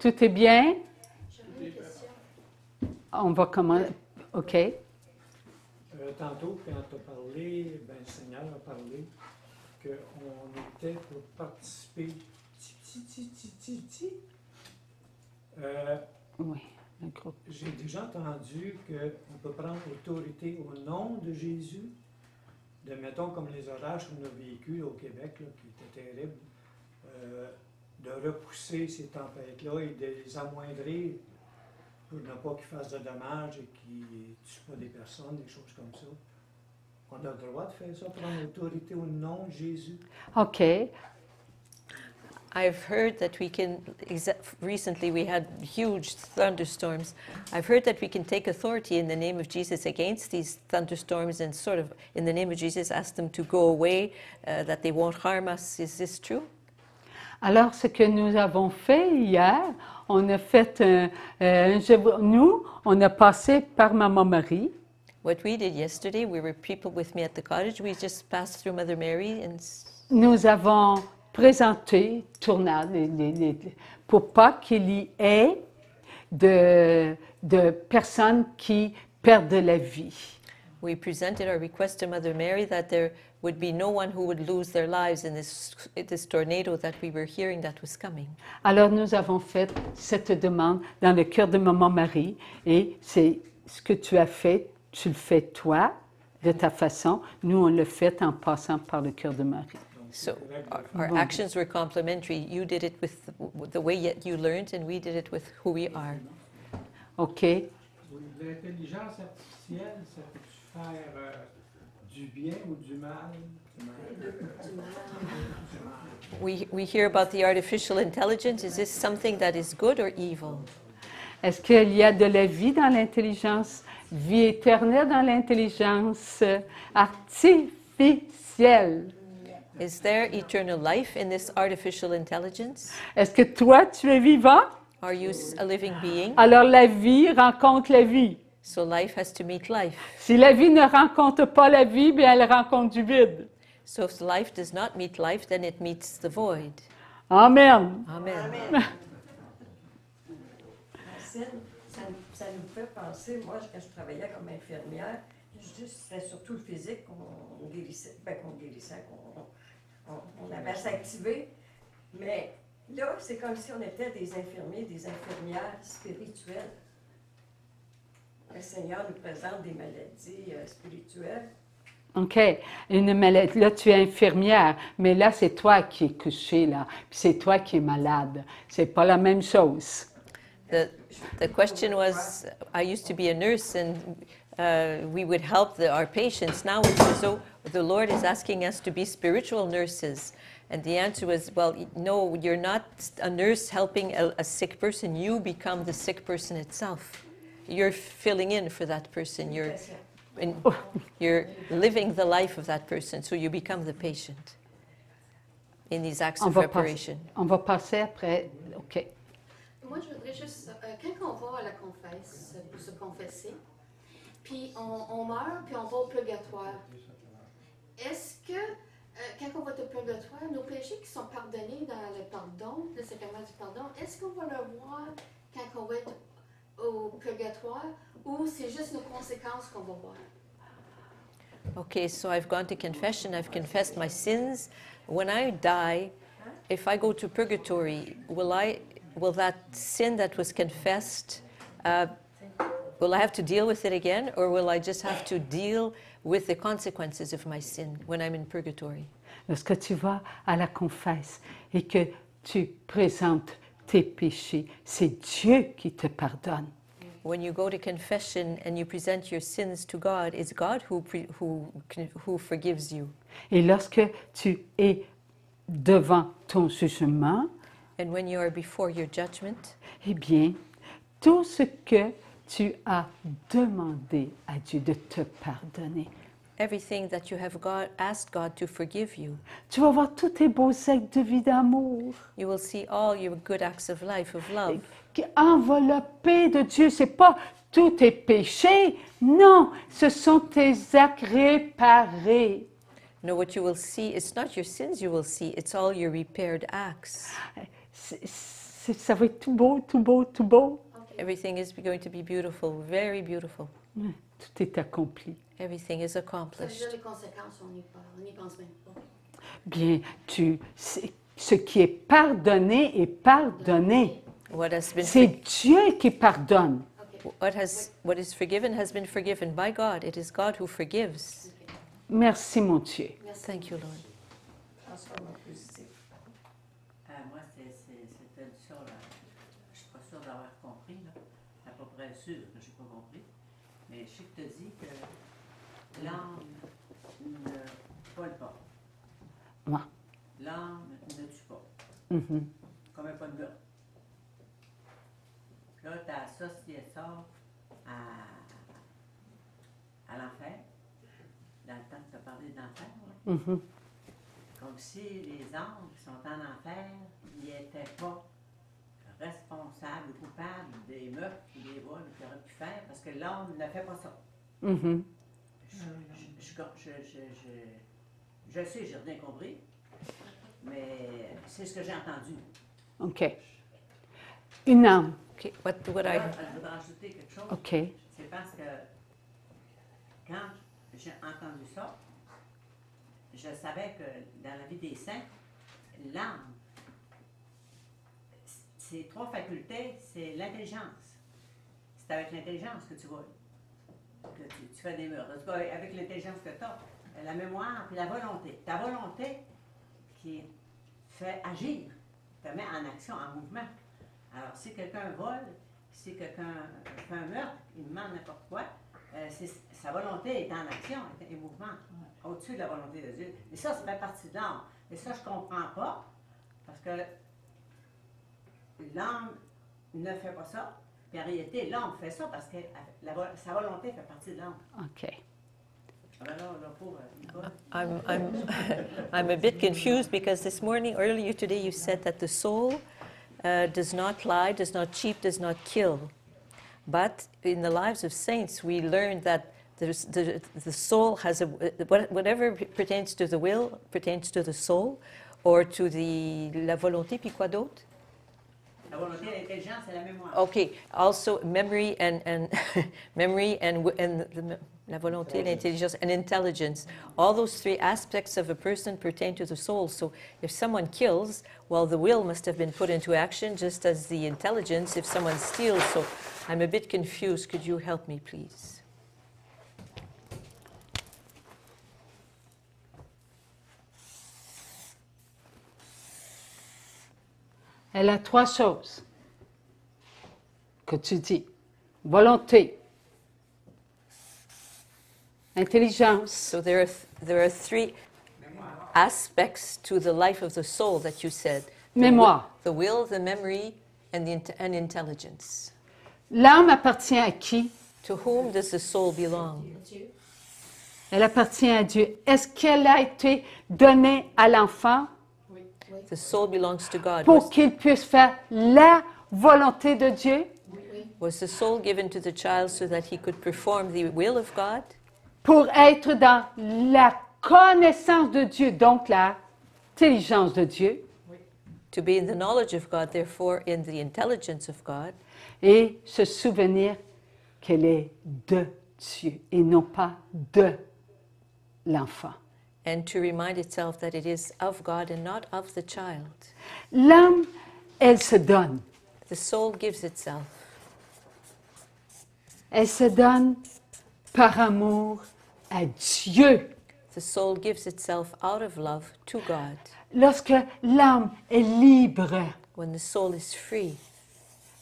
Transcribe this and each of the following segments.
Tout est bien? On va commencer. OK. Tantôt, quand tu as parlé, le Seigneur a parlé qu'on était pour participer Oui, le groupe. J'ai déjà entendu qu'on peut prendre autorité au nom de Jésus, de, mettons, comme les orages qu'on a vécu au Québec, là, qui étaient terribles, de repousser ces tempêtes-là et de les amoindrir pour ne pas qu'ils fassent de dommages et qu'ils ne tuent pas des personnes, des choses comme ça. On a le droit de faire ça, prendre autorité au nom de Jésus. OK. I've heard that we can, recently we had huge thunderstorms. I've heard that we can take authority in the name of Jesus against these thunderstorms and sort of, in the name of Jesus, ask them to go away, that they won't harm us. Is this true? Alors, ce que nous avons fait hier, on a fait nous, on a passé par Maman Marie. What we did yesterday, we were people with me at the cottage. We just passed through Mother Mary and Nous avons présenté, tournage, pour pas qu'il y ait de personnes qui perdent la vie. we presented our request to Mother Mary that there would be no one who would lose their lives in this tornado that we were hearing that was coming. Alors, nous avons fait cette demande dans le cœur de Maman Marie et c'est ce que tu as fait, tu le fais toi, de ta façon. Nous, on le fait en passant par le cœur de Marie. So our actions were complementary. You did it with the way you learned, and we did it with who we are. OK? Oui, l'intelligence artificielle, ça peut faire du bien ou du mal? We hear about the artificial intelligence. Is this something that is good or evil? Est-ce qu'il y a de la vie dans l'intelligence, vie éternelle dans l'intelligence artificielle? Is there eternal life in this artificial intelligence? Est-ce que toi, tu es vivant? Are you a living being? Alors la vie rencontre la vie. So life has to meet life. Si la vie ne rencontre pas la vie, bien elle rencontre du vide. So if life does not meet life, then it meets the void. Amen. Amen. Ça nous fait penser, moi, quand je travaillais comme infirmière, c'était surtout le physique qu'on guérissait, qu'on avait à s'activer. Mais là, c'est comme si on était des infirmiers, des infirmières spirituelles. Le Seigneur nous présente des maladies spirituelles. OK. Une maladie. Là, tu es infirmière, mais là, c'est toi qui es couché, là. Puis c'est toi qui es malade. C'est pas la même chose. The question was, I used to be a nurse and we would help our patients. Now it's as though the Lord is asking us to be spiritual nurses. And the answer was, well, no, you're not a nurse helping a sick person. You become the sick person itself. You're filling in for that person. You're living the life of that person, so you become the patient in these acts of reparation. On va passer après. OK. Moi, je voudrais juste, quand on va à la confesse, pour se confesser, puis on meurt, puis on va au purgatoire, est-ce que, quand on va au purgatoire, nos péchés qui sont pardonnés dans le pardon, le sacrement du pardon, est-ce qu'on va le voir quand on va être au purgatoire, ou c'est juste nos conséquences qu'on va voir? Okay, so I've gone to confession, I've confessed my sins. When I die, if I go to purgatory, will that sin that was confessed, will I have to deal with it again, or will I just have to deal with the consequences of my sin when I'm in purgatory? Lorsque tu vas à la confesse et que tu présentes tes péchés, c'est Dieu qui te pardonne. When you go to confession and you present your sins to God, it's God who forgives you. Et lorsque tu es devant ton jugement, And when you are before your judgment, eh bien, tout ce que tu as demandé à Dieu de te pardonner, everything that you have asked God to forgive you, tu vas voir tous tes beaux actes de vie d'amour you will see all your good acts of life, of love. qui enveloppés de Dieu. Ce n'est pas tous tes péchés, non, ce sont tes actes réparés. No, what you will see, it's not your sins you will see, it's all your repaired acts. ça va être tout beau, tout beau, tout beau. OK. Everything is going to be beautiful, very beautiful. Tout est accompli. Everything is Ça veut accomplished. dire les conséquences, on n'y pense même pas. Bien, ce qui est pardonné est pardonné. What has been C'est Dieu qui pardonne. OK. what is forgiven has been forgiven by God. It is God who forgives. Merci, mon Dieu. Merci. Thank you, Lord. Transformement positif. Moi, c'était ça, là. Je suis pas sûre d'avoir compris, là. À peu près sûr que je n'ai pas compris. Mais je sais que tu dis que l'âme ne vole pas. Ouais. L'âme ne tue pas. Mhm. Comme un pas de meurtre. Puis là, tu as associé ça à l'enfer. Dans le temps que tu as parlé de l'enfer, là. Mhm. Comme si les âmes qui sont en enfer n'étaient pas responsables ou coupables des meurtres ou des vols qu'ils auraient pu faire, parce que l'âme ne fait pas ça. Mhm. Je sais, j'ai rien compris, mais c'est ce que j'ai entendu. OK. Une âme. Okay, what I Là, je voudrais ajouter quelque chose. OK. C'est parce que quand j'ai entendu ça, je savais que dans la vie des saints, l'âme, c'est trois facultés, c'est l'intelligence. C'est avec l'intelligence que tu vois, que tu fais des murs. En tout cas, avec l'intelligence que tu as, la mémoire et la volonté. Ta volonté qui fait agir, te met en action, en mouvement. Alors, si quelqu'un vole, si quelqu'un fait un meurtre, il demande n'importe quoi, sa volonté est en action, est en mouvement, au-dessus de la volonté de Dieu. Et ça fait partie de l'âme. Et ça, je ne comprends pas, parce que l'âme ne fait pas ça. Puis en réalité, l'âme fait ça parce que sa volonté fait partie de l'âme. OK. Alors là, pauvre Nicole. I'm a bit confused because this morning, earlier today, you said that the soul does not lie, does not cheat, does not kill. But in the lives of saints, we learn that the soul has whatever pertains to the will pertains to the soul, or to la volonté, puis quoi d'autre? La volonté, l'intelligence et la mémoire. Okay, also memory and memory and la volonté, l'intelligence, and intelligence. All those three aspects of a person pertain to the soul. So if someone kills, well, the will must have been put into action, just as the intelligence if someone steals. So I'm a bit confused. Could you help me, please? Elle a trois choses que tu dis. Volonté, intelligence, So there are three aspects to the life of the soul that you said. mémoire. The will, the memory, and and intelligence. L'âme appartient à qui? To whom does the soul belong? Dieu. Elle appartient à Dieu. Est-ce qu'elle a été donnée à l'enfant Oui. The soul belongs to God. pour qu'il puisse faire la volonté de Dieu? Was the soul given to the child so that he could perform the will of God? Pour être dans la connaissance de Dieu, donc l'intelligence de Dieu, To be in the knowledge of God, therefore in the intelligence of God, et se souvenir qu'elle est de Dieu et non pas de l'enfant. and to remind itself that it is of God and not of the child. L'âme, elle se donne. The soul gives itself. Elle se donne par amour à Dieu. The soul gives itself out of love to God. Lorsque l'âme est libre, When the soul is free,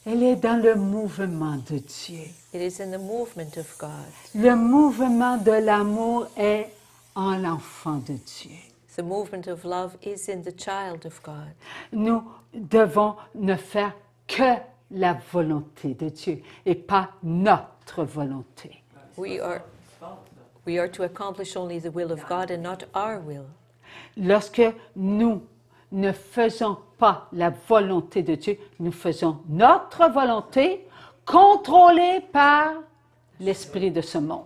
elle est dans le mouvement de Dieu. it is in the movement of God. Le mouvement de l'amour est en l'enfant de Dieu. The movement of love is in the child of God. Nous devons ne faire que la volonté de Dieu et pas notre volonté. We are to accomplish only the will of God and not our will. Lorsque nous ne faisons pas la volonté de Dieu, nous faisons notre volonté contrôlée par l'esprit de ce monde.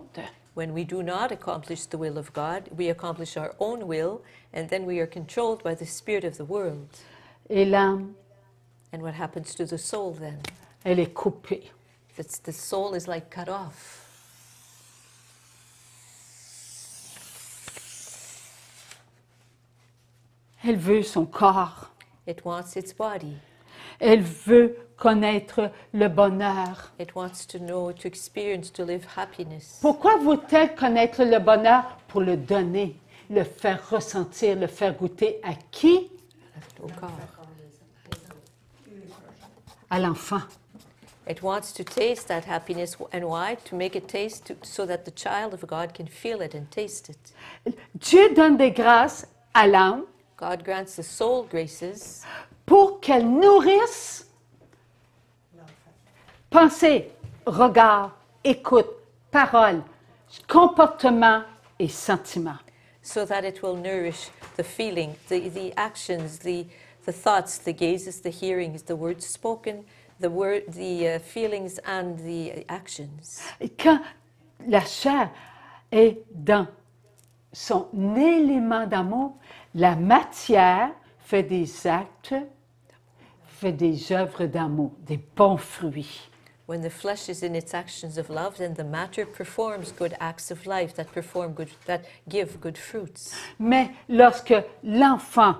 When we do not accomplish the will of God, we accomplish our own will, and then we are controlled by the spirit of the world. Et l'âme And what happens to the soul then? Elle est coupée. The soul is like cut off. Elle veut son corps. It wants its body. Elle veut connaître le bonheur. It wants to know, to experience, to live happiness. Pourquoi veut-elle connaître le bonheur? Pour le donner, le faire ressentir, le faire goûter à qui? Au corps. À l'enfant. It wants to taste that happiness. And why? To make it taste, so that the child of God can feel it and taste it. Dieu donne des grâces à l'âme God grants the soul graces pour qu'elle nourrisse pensée, regard, écoute, parole, comportement et sentiment. so that it will nourish the feeling, the actions, the thoughts, the gazes, the hearings, the words spoken, the feelings and the actions. Et quand la chair est dans son élément d'amour, la matière fait des actes, fait des œuvres d'amour, des bons fruits. When the flesh is in its actions of love, then the matter performs good acts of life that give good fruits. Mais lorsque l'enfant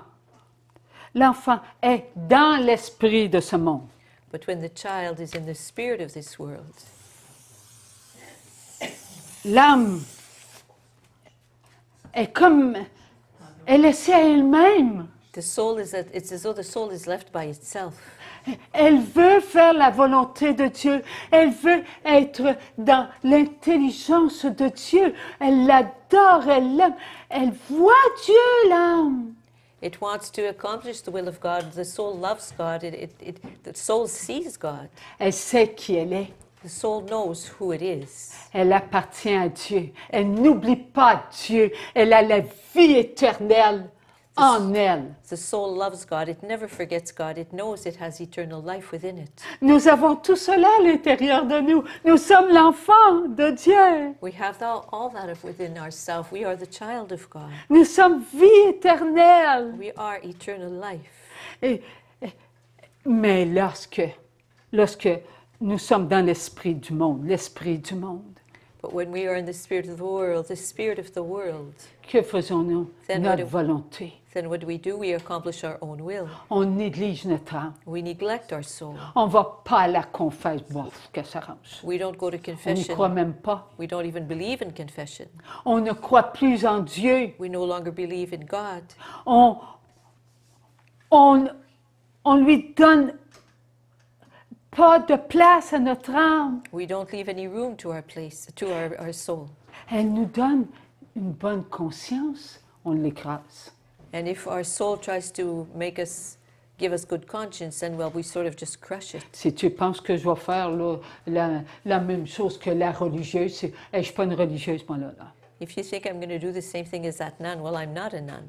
est dans l'esprit de ce monde, But when the child is in the spirit of this world, l'âme est comme, elle est laissée à elle-même. the soul it's as though the soul is left by itself. Elle veut faire la volonté de Dieu. Elle veut être dans l'intelligence de Dieu. Elle l'adore, elle l'aime. Elle voit Dieu, l'âme. It wants to accomplish the will of God. The soul loves God. The soul sees God. Elle sait qui elle est. The soul knows who it is. Elle appartient à Dieu. Elle n'oublie pas Dieu. Elle a la vie éternelle en elle. The soul loves God. It never forgets God. It knows it has eternal life within it. Nous avons tout cela à l'intérieur de nous. Nous sommes l'enfant de Dieu. We have all that within ourselves. We are the child of God. Nous sommes vie éternelle. We are eternal life. Mais lorsque nous sommes dans l'esprit du monde, But when we are in the spirit of the world, que faisons-nous? Then Notre what volonté. then what do? We accomplish our own will. On néglige notre âme. We neglect our soul. On ne va pas à la confesse, bof, que ça range. We don't go to On n'y confession. croit même pas. We don't even believe in confession. On ne croit plus en Dieu. We no longer believe in God. On lui donne pas de place à notre âme. We don't leave any room to our soul. Elle nous donne une bonne conscience, on l'écrase. And if our soul tries to give us good conscience, then we sort of just crush it. Si tu penses que je vais faire là, la même chose que la religieuse, je ne suis pas une religieuse, moi là. If you think I'm going to do the same thing as that nun, well, I'm not a nun.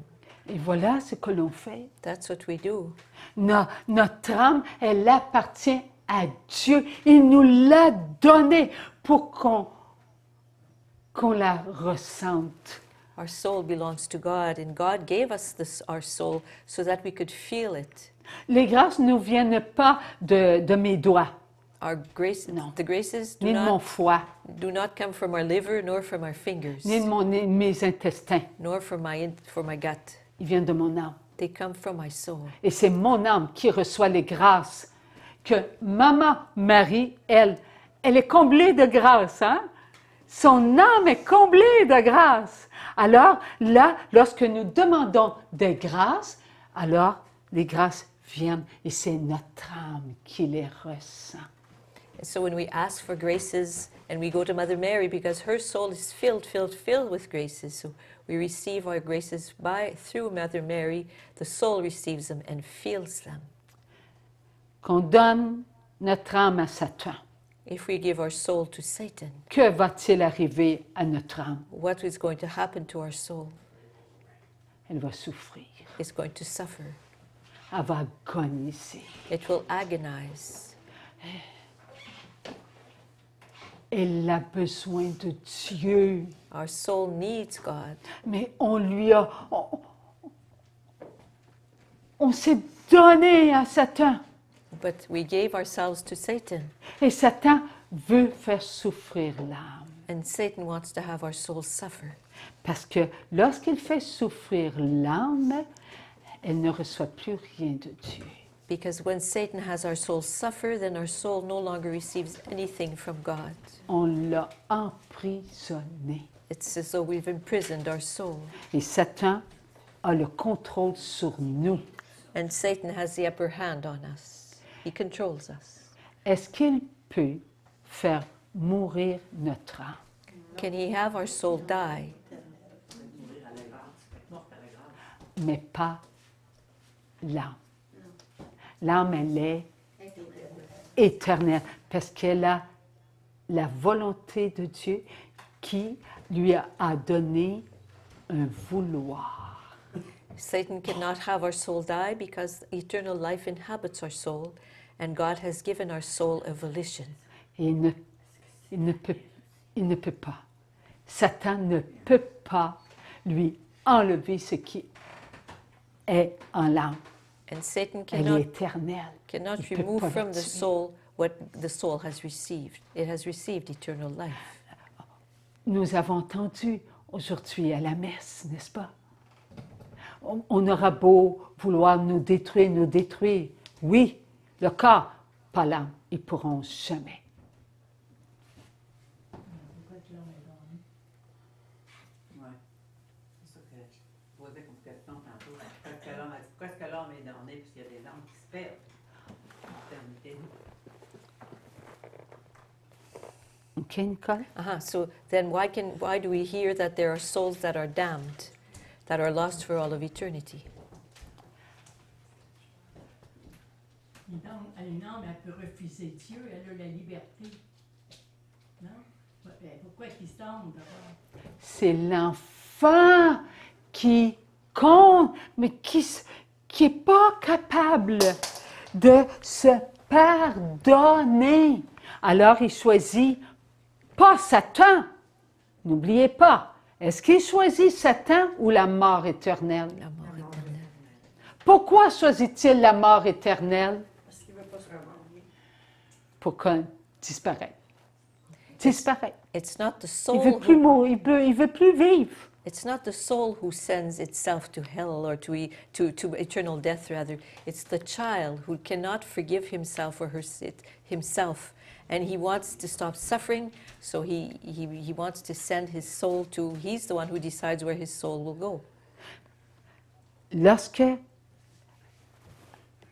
Et voilà ce que l'on fait. That's what we do. Notre âme, elle appartient à Dieu. Il nous l'a donnée pour qu'on la ressente. Our soul belongs to God, and God gave us our soul so that we could feel it. Les grâces ne viennent pas de mes doigts, Our grace, Non. the graces ni de mon foie, do not come from our liver, nor from our fingers, ni de mes intestins. nor from my gut. Ils viennent de mon âme. They come from my soul. Et c'est mon âme qui reçoit les grâces que Maman Marie, elle est comblée de grâce, hein? Son âme est comblée de grâce. Alors là, lorsque nous demandons des grâces, alors les grâces viennent et c'est notre âme qui les ressent. And so when we ask for graces and we go to Mother Mary because her soul is filled with graces, so we receive our graces through Mother Mary, the soul receives them and feels them. Qu'on donne notre âme à Satan, If we give our soul to Satan, que va-t-il arriver à notre âme? what is going to happen to our soul? Elle va souffrir, It's going to suffer. elle va agoniser. It will agonize. Elle a besoin de Dieu. Our soul needs God. Mais on s'est donné à Satan. but we gave ourselves to Satan. Et Satan veut faire souffrir l'âme. And Satan wants to have our souls suffer. Parce que lorsqu'il fait souffrir l'âme, elle ne reçoit plus rien de Dieu. Because when Satan has our souls suffer, then our soul no longer receives anything from God. On l'a emprisonné. It's as though we've imprisoned our soul. Et Satan a le contrôle sur nous. And Satan has the upper hand on us. He controls us. Est-ce qu'il peut faire mourir notre âme? Can he have our soul die? Mais pas l'âme. L'âme, elle est éternelle parce qu'elle a la volonté de Dieu qui lui a donné un vouloir. Satan cannot have our soul die because eternal life inhabits our soul, and God has given our soul a volition. Et il ne peut pas. Satan ne peut pas lui enlever ce qui est en l'âme. And Satan Elle est cannot éternelle. Il ne peut remove pas from la the tuer. soul what the soul has received. It has received eternal life. Nous avons entendu aujourd'hui à la messe, n'est-ce pas? On aura beau vouloir nous détruire. Oui, le corps, pas l'âme. Ils ne pourront jamais. Pourquoi que l'homme est donné? Oui. C'est ça que je posais comme question tantôt. Pourquoi est-ce que l'homme est donné puisqu'il y a des âmes qui se perdent en éternité? OK, Nicole? So then why do we hear that there are souls that are damned, that are lost for all of eternity? Une âme, elle peut refuser Dieu, elle a la liberté. Non? Pourquoi qu'il se tombe d'abord? C'est l'enfant qui compte, mais qui n'est pas capable de se pardonner. Alors, il choisit pas Satan. N'oubliez pas. Est-ce qu'il choisit Satan ou la mort éternelle? La mort éternelle. Pourquoi choisit-il la mort éternelle? Parce qu'il ne veut pas se remarier. Pour qu'on disparaisse. Disparaît. It's not the Il soul veut plus who, mourir, il veut plus vivre. it's not the soul who sends itself to hell or to eternal death rather. It's the child who cannot forgive himself or himself, and he wants to stop suffering, so he wants to send his soul to, he's the one who decides where his soul will go. Lorsque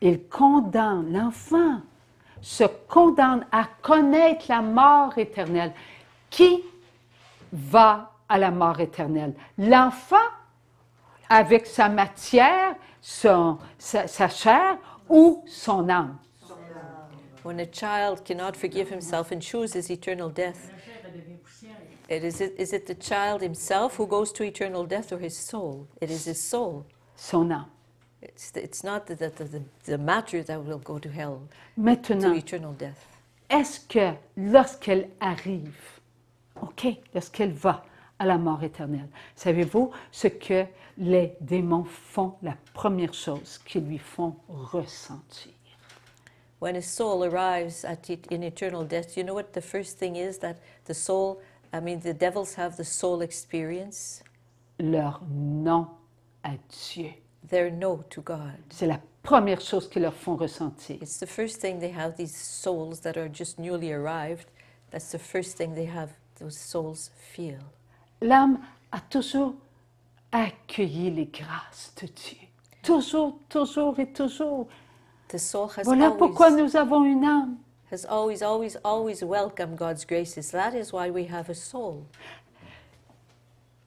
il condamne, l'enfant se condamne à connaître la mort éternelle. Qui va à la mort éternelle? L'enfant, avec sa matière, sa chair ou son âme? When a child cannot forgive himself and chooses eternal death, La chair, elle devient poussière. is it the child himself who goes to eternal death or his soul? It is his soul. Son âme. It's not the matter that will go to hell, to Maintenant, eternal death. est-ce que lorsqu'elle arrive, OK, lorsqu'elle va à la mort éternelle, savez-vous ce que les démons font, la première chose qu'ils lui font ressentir? When a soul arrives in eternal death, you know what the first thing is that the devils have the soul experience? Leur nom à Dieu. Their no to God. C'est la première chose qu'ils leur font ressentir. It's the first thing they have, these souls that are just newly arrived. That's the first thing they have, those souls feel. L'âme a toujours accueilli les grâces de Dieu. Toujours, toujours et toujours. The soul Voilà pourquoi nous avons une âme. has always welcomed God's graces. That is why we have a soul.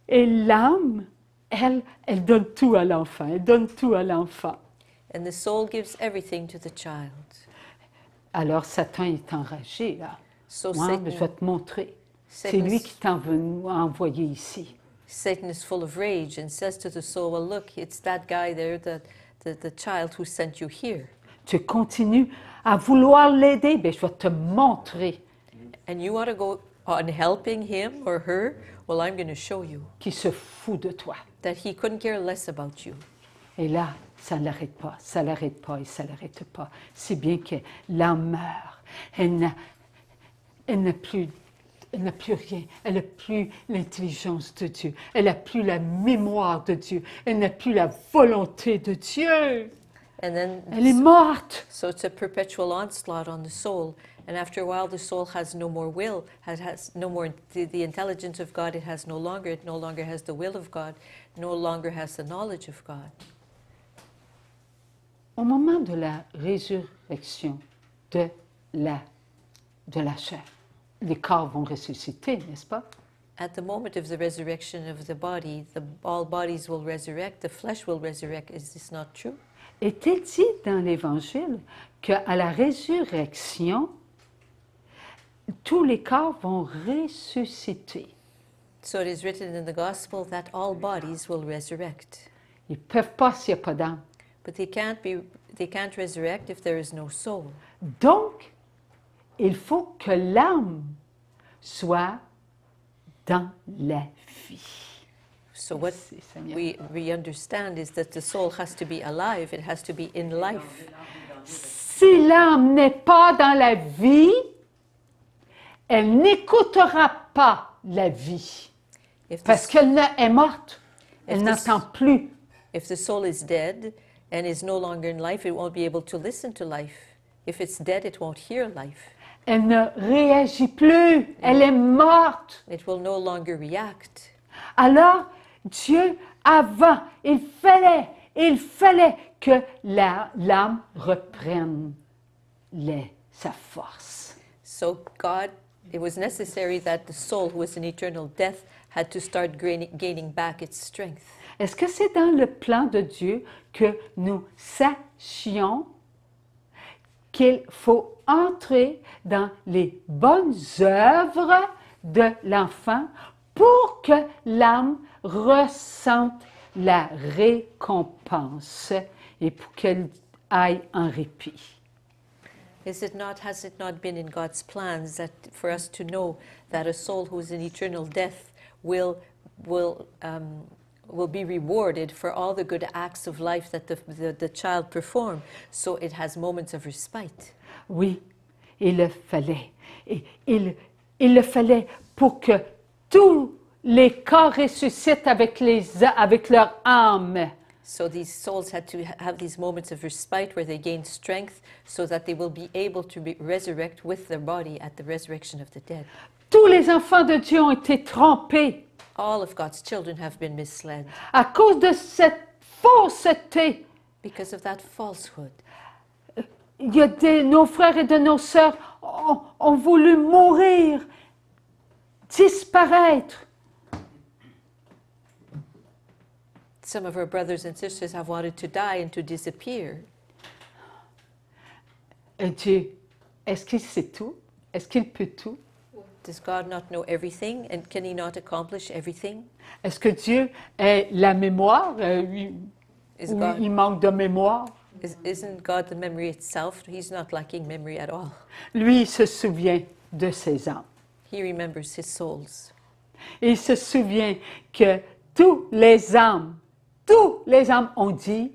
Et l'âme, elle donne tout à l'enfant. Elle donne tout à l'enfant. And the soul gives everything to the child. Alors Satan est enragé, là. So Moi, je vais te montrer. C'est lui qui t'a envoyé ici. Satan is full of rage and says to the soul, well, look, it's that guy there, the child who sent you here. Tu continues à vouloir l'aider, bien, je vais te montrer And you want to go on helping him or her? Well, I'm going to show you qu'il se fout de toi. that he couldn't care less about you. Et là, ça ne l'arrête pas, ça ne l'arrête pas et ça ne l'arrête pas. C'est bien que l'âme meurt. Elle n'a plus rien. Elle n'a plus l'intelligence de Dieu. Elle n'a plus la mémoire de Dieu. Elle n'a plus la volonté de Dieu. And then, Elle est morte. so it's a perpetual onslaught on the soul. And after a while, the soul has no more will, has no more the intelligence of God. It has no longer. It no longer has the will of God. No longer has the knowledge of God. Au moment de la résurrection de la chair, les corps vont ressusciter, n'est-ce pas? At the moment of the resurrection of the body, all bodies will resurrect. The flesh will resurrect. Is this not true? Est-il dit dans l'Évangile qu'à la résurrection, tous les corps vont ressusciter? So it is written in the gospel that all bodies will resurrect. Ils ne peuvent pas s'il n'y a pas d'âme. But they can't resurrect if there is no soul. Donc, il faut que l'âme soit dans la vie. So what Merci, Seigneur. we understand is that the soul has to be alive. It has to be in life. Si l'âme n'est pas dans la vie, elle n'écoutera pas la vie. If Parce the, qu'elle est morte. Elle If this- n'entend plus. if the soul is dead and is no longer in life, it won't be able to listen to life. If it's dead, it won't hear life. Elle ne réagit plus. Elle est morte. It will no longer react. Alors, Dieu, avant, il fallait que l'âme reprenne sa force. So God, it was necessary that the soul, who was in eternal death, had to start gaining back its strength. Est-ce que c'est dans le plan de Dieu que nous sachions qu'il faut entrer dans les bonnes œuvres de l'enfant pour que l'âme ressente la récompense et pour qu'elle aille en répit? Has it not been in God's plans that for us to know that a soul who is in eternal death will be rewarded for all the good acts of life that the child performed, so it has moments of respite? Oui, il le fallait. Il le fallait pour que tous les corps ressuscitent avec leur âme. So these souls had to have these moments of respite where they gain strength so that they will be able to resurrect with their body at the resurrection of the dead. Tous les enfants de Dieu ont été trompés All of God's children have been misled à cause de cette fausseté. because of that falsehood. Il y a nos frères et de nos sœurs ont voulu mourir, disparaître. Some of our brothers and sisters have wanted to die and to disappear. Et Dieu, est-ce qu'il sait tout? Est-ce qu'il peut tout? Does God not know everything, and can He not accomplish everything? Est-ce que Dieu a la mémoire? Is Ou God, il manque de mémoire? isn't God the memory itself? He's not lacking memory at all. Lui, il se souvient de ses âmes. He remembers His souls. Et il se souvient que tous les âmes ont dit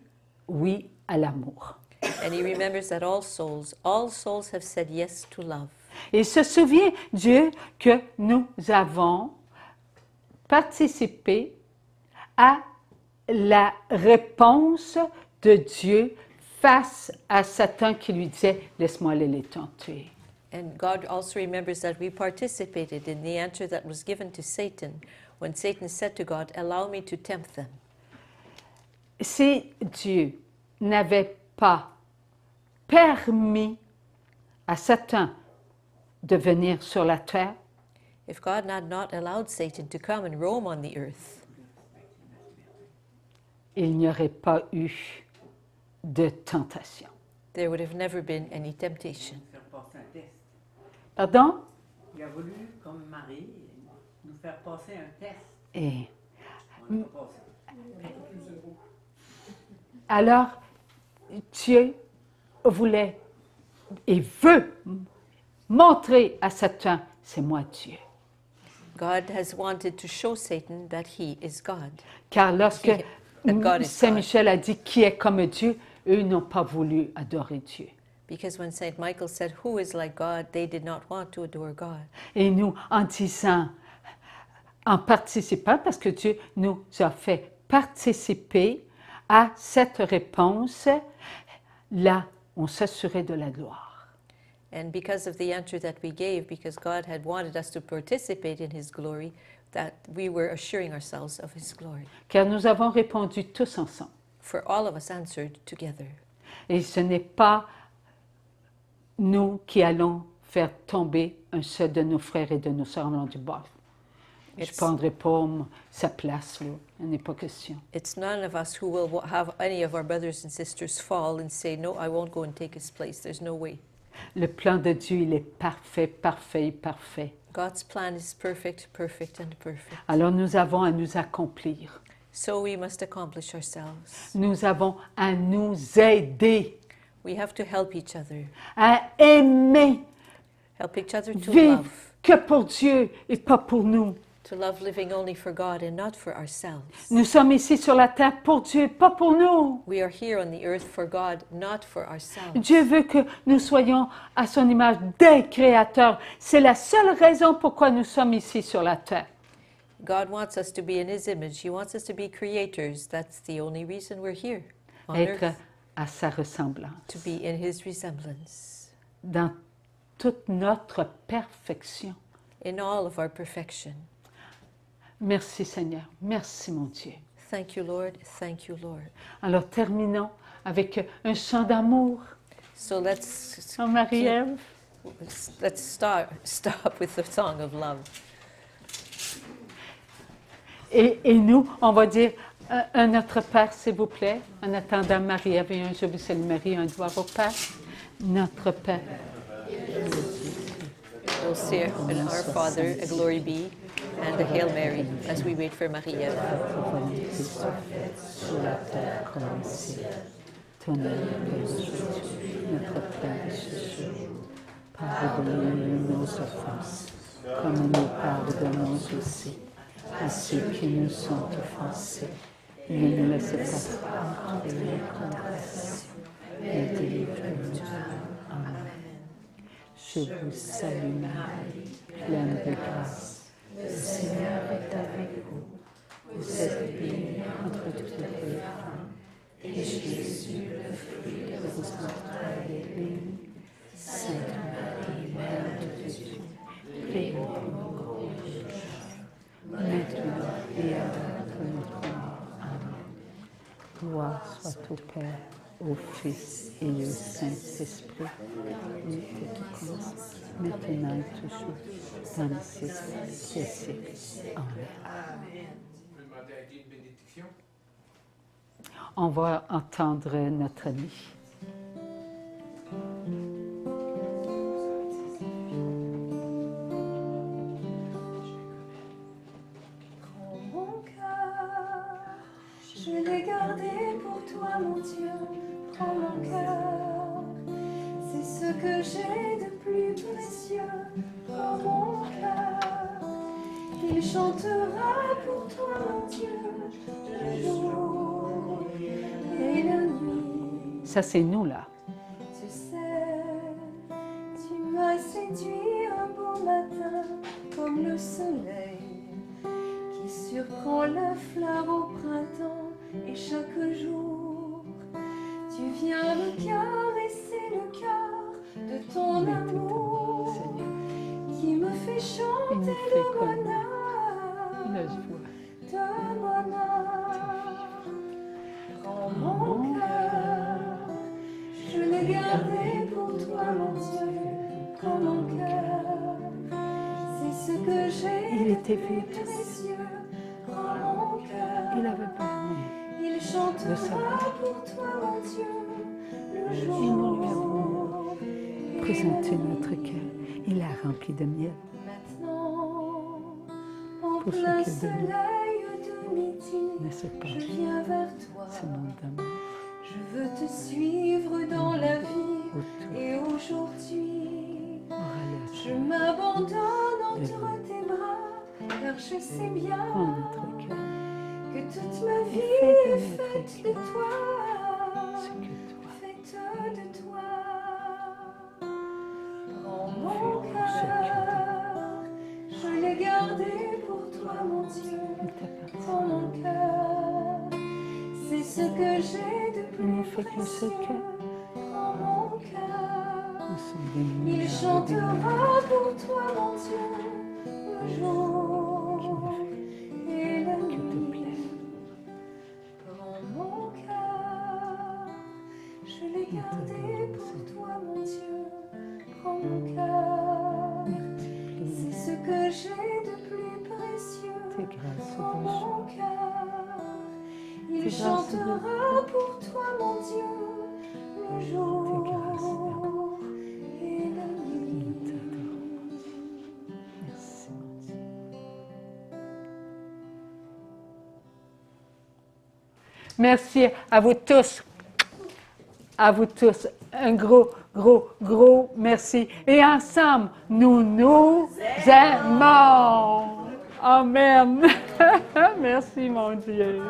oui à l'amour. And He remembers that all souls have said yes to love. Et il se souvient, Dieu, que nous avons participé à la réponse de Dieu face à Satan qui lui disait « Laisse-moi aller les tenter ». And God also remembers that we participated in the answer that was given to Satan when Satan said to God, "Allow me to tempt them." Si Dieu n'avait pas permis à Satan de venir sur la terre, If God had not allowed Satan to come and roam on the earth, il n'y aurait pas eu de tentation. there would have never been any temptation. Faire passer un test. Pardon? Il a voulu, comme Marie, nous faire passer un test. Et On l'a pas passé. alors, Dieu voulait et veut montrer à Satan, c'est moi Dieu. God has wanted to show Satan that He is God. Car lorsque that God is Saint God. Michel a dit qui est comme Dieu, eux n'ont pas voulu adorer Dieu. Because when Saint Michael said, "Who is like God?" they did not want to adore God. Et nous, en disant, en participant, parce que Dieu nous a fait participer à cette réponse, là, on s'assurait de la gloire. And because of the answer that we gave, because God had wanted us to participate in His glory, that we were assuring ourselves of His glory. Car nous avons répondu tous ensemble. For all of us answered together. Et ce n'est pas nous qui allons faire tomber un seul de nos frères et de nos sœurs en du bas. Je ne It's- prendrai pas sa place, là. Il n'est pas question. It's none of us who will have any of our brothers and sisters fall and say, "No, I won't go and take his place." There's no way. Le plan de Dieu, il est parfait, parfait, parfait. God's plan is perfect, perfect, and perfect. Alors nous avons à nous accomplir. So we must accomplish ourselves. Nous avons à nous aider, We have to help each other. à aimer, Help each other to vivre love. que pour Dieu et pas pour nous. To love living only for God and not for ourselves. Nous sommes ici sur la terre pour Dieu, pas pour nous. We are here on the earth for God, not for ourselves. Dieu veut que nous soyons à son image des créateurs. C'est la seule raison pourquoi nous sommes ici sur la terre. God wants us to be in His image. He wants us to be creators. That's the only reason we're here on Être earth, à sa ressemblance, to be in His resemblance, dans toute notre perfection. in all of our perfection. Merci Seigneur, merci mon Dieu. Thank you, Lord. Thank you, Lord. Alors terminons avec un chant d'amour. So let's Oh Marie-Ève. stop with the song of love. Et nous, on va dire un Notre Père, s'il vous plaît, en attendant Marie-Ève et un Je vous salue Marie, un gloire au Père. Notre Père. We'll say an Our Father, a Glory Be, and a Hail Mary as we wait for Marie-Ève. Sur la terre comme au ciel. Ton nom est aujourd'hui, notre Père ce jour. Pardonne-nous nos offenses, comme nous pardonnons aussi à ceux qui nous sont offensés. Ne nous laisse pas entrer en tentation, mais délivre-nous. Amen. Je vous salue Marie, pleine de grâce. Le Seigneur est avec vous. Vous êtes bénie entre toutes les femmes, et Jésus, le fruit de vos entrailles, est béni. Sainte Marie, Mère de Dieu, priez pour nous pécheurs, maintenant et à l'heure de notre mort. Amen. Gloire soit au Père, au Fils et au Saint-Esprit, et que tout commence, maintenant et toujours, dans les siècles des siècles. Amen. On va entendre notre ami. Prends mon cœur, je l'ai gardé pour toi, mon Dieu. Prends mon cœur, c'est ce que j'ai de plus précieux. Prends mon cœur, il chantera pour toi, mon Dieu, le jour et la nuit. Ça, c'est nous, là. Tu sais, tu m'as séduit un beau matin comme le soleil qui surprend la fleur au printemps et chaque jour tu viens me caresser le cœur de ton amour qui me fait chanter de bonheur, La joie. de bonheur. Prends mon cœur, je l'ai gardé pour toi, mon Dieu, prends mon cœur. C'est ce que j'ai Il de était plus vide. précieux. Prends mon cœur, Il avait besoin. il chantera pour toi, mon Dieu, le jour. Et nous lui avons présenté notre cœur. Il l'a rempli de miel. Maintenant, en Pour ce plein qui est de nous. soleil de midi, N'est-ce pas? je viens vers toi. Ce monde d'amour. Je veux te suivre dans la vie. Autour. Et aujourd'hui, Aura je m'abandonne entre tes bras, car je sais bien Prends notre cœur. que toute ma vie est est faite faite de de toi, ce que toi faite de toi. Prends mon fais pour ce cœur, je l'ai gardé pour toi, mon Dieu. il t'appartient. Prends mon cœur, c'est ce que j'ai de Il ne plus fait que ce précieux. que Prends mon cœur, nous sommes des il milliards de chantera pour toi, mon Dieu, le jour et la que te nuit. plaît. Prends mon cœur, je l'ai gardé pour toi, mon Dieu. Prends mon cœur, c'est ce que j'ai de plus précieux. Tes grâces Prends de mon jour. cœur, il Tes grâces chantera pour toi, mon Dieu, le jour et la nuit. Nous t'adorons. Merci, mon Dieu. Merci à vous tous. À vous tous. Un gros, gros, gros merci. Et ensemble, nous nous aimons. Amen. Merci, mon Dieu.